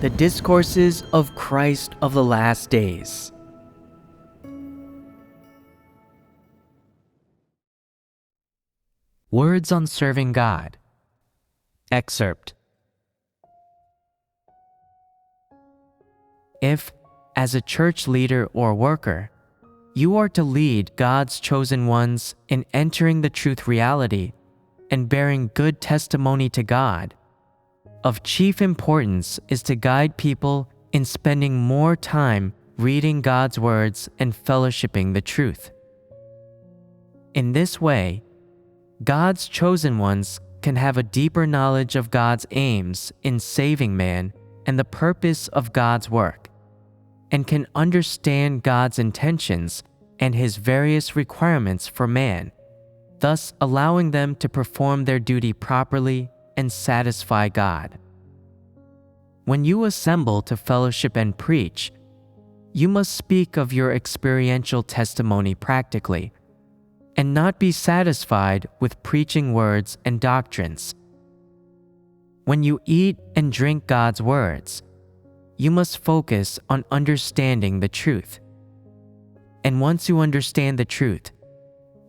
The Discourses of Christ of the Last Days. Words on Serving God. Excerpt. If, as a church leader or worker, you are to lead God's chosen ones in entering the truth reality and bearing good testimony to God, of chief importance is to guide people in spending more time reading God's words and fellowshipping the truth. In this way, God's chosen ones can have a deeper knowledge of God's aims in saving man and the purpose of God's work, and can understand God's intentions and His various requirements for man, thus allowing them to perform their duty properly and satisfy God. When you assemble to fellowship and preach, you must speak of your experiential testimony practically, and not be satisfied with preaching words and doctrines. When you eat and drink God's words, you must focus on understanding the truth. And once you understand the truth,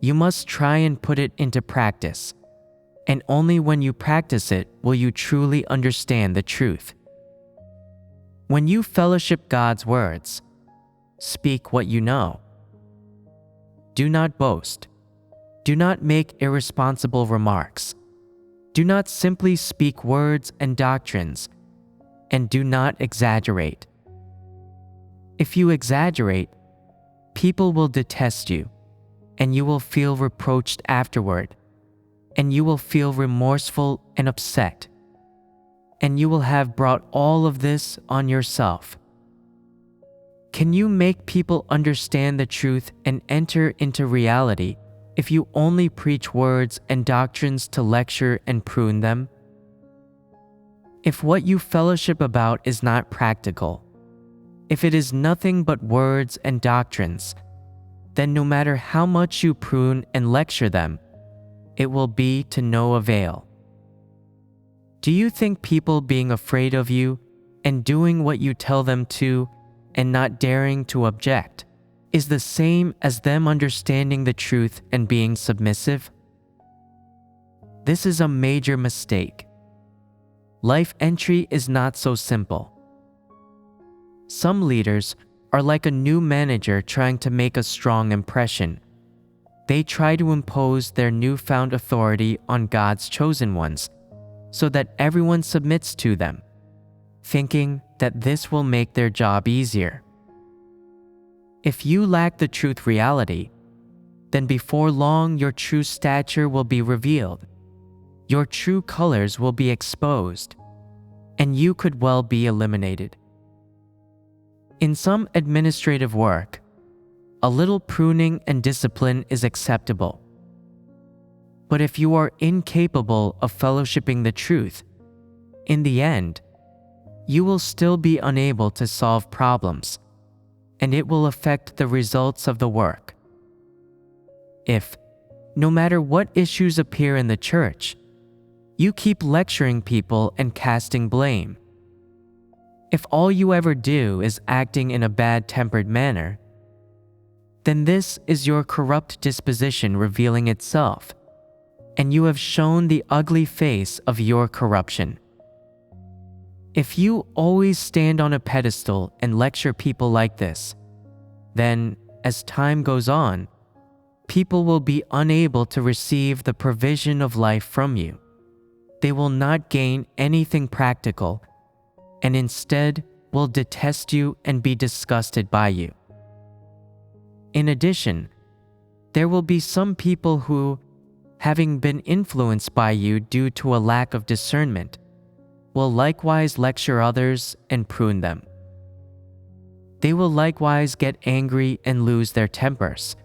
you must try and put it into practice, and only when you practice it will you truly understand the truth. When you fellowship God's words, speak what you know. Do not boast. Do not make irresponsible remarks. Do not simply speak words and doctrines, and do not exaggerate. If you exaggerate, people will detest you, and you will feel reproached afterward, and you will feel remorseful and upset, and you will have brought all of this on yourself. Can you make people understand the truth and enter into reality if you only preach words and doctrines to lecture and prune them? If what you fellowship about is not practical, if it is nothing but words and doctrines, then no matter how much you prune and lecture them, it will be to no avail. Do you think people being afraid of you and doing what you tell them to and not daring to object is the same as them understanding the truth and being submissive? This is a major mistake. Life entry is not so simple. Some leaders are like a new manager trying to make a strong impression. They try to impose their newfound authority on God's chosen ones so that everyone submits to them, thinking that this will make their job easier. If you lack the truth reality, then before long your true stature will be revealed, your true colors will be exposed, and you could well be eliminated. In some administrative work, a little pruning and discipline is acceptable. But if you are incapable of fellowshipping the truth, in the end, you will still be unable to solve problems, and it will affect the results of the work. If, no matter what issues appear in the church, you keep lecturing people and casting blame, if all you ever do is acting in a bad-tempered manner, then this is your corrupt disposition revealing itself, and you have shown the ugly face of your corruption. If you always stand on a pedestal and lecture people like this, then, as time goes on, people will be unable to receive the provision of life from you. They will not gain anything practical, and instead will detest you and be disgusted by you. In addition, there will be some people who, having been influenced by you due to a lack of discernment, will likewise lecture others and prune them. They will likewise get angry and lose their tempers.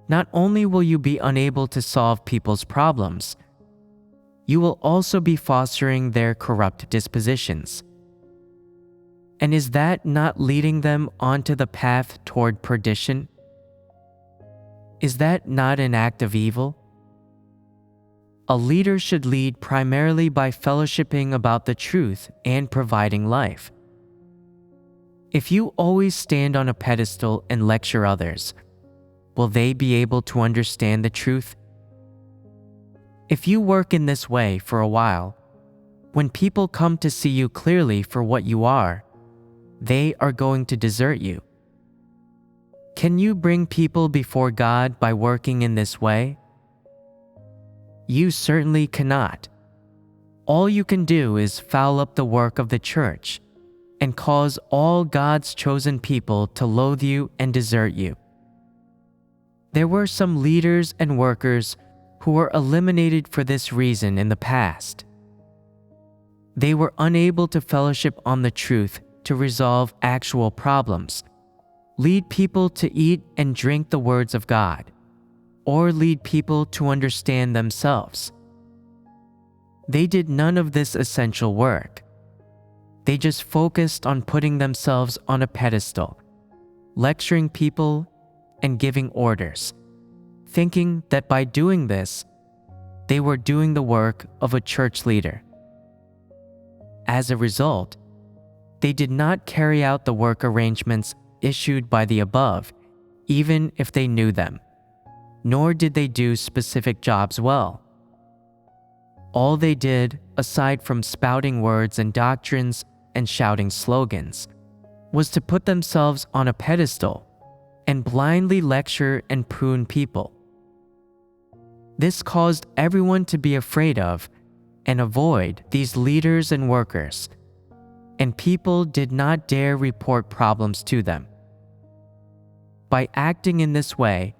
Not only will you be unable to solve people's problems, you will also be fostering their corrupt dispositions. And is that not leading them onto the path toward perdition? Is that not an act of evil? A leader should lead primarily by fellowshipping about the truth and providing life. If you always stand on a pedestal and lecture others, will they be able to understand the truth? If you work in this way for a while, when people come to see you clearly for what you are, they are going to desert you. Can you bring people before God by working in this way? You certainly cannot. All you can do is foul up the work of the church and cause all God's chosen people to loathe you and desert you. There were some leaders and workers who were eliminated for this reason in the past. They were unable to fellowship on the truth to resolve actual problems, lead people to eat and drink the words of God, or lead people to understand themselves. They did none of this essential work. They just focused on putting themselves on a pedestal, lecturing people, and giving orders, thinking that by doing this, they were doing the work of a church leader. As a result, they did not carry out the work arrangements issued by the above, even if they knew them, nor did they do specific jobs well. All they did, aside from spouting words and doctrines and shouting slogans, was to put themselves on a pedestal and blindly lecture and prune people. This caused everyone to be afraid of and avoid these leaders and workers, and people did not dare report problems to them. By acting in this way,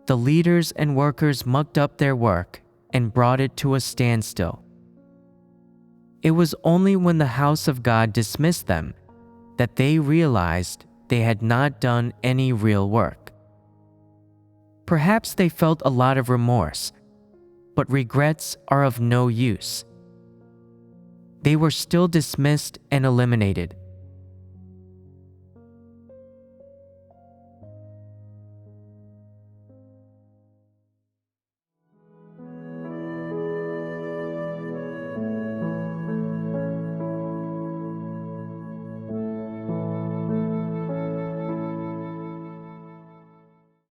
the leaders and workers mucked up their work and brought it to a standstill. It was only when the house of God dismissed them that they realized they had not done any real work. Perhaps they felt a lot of remorse, but regrets are of no use. They were still dismissed and eliminated,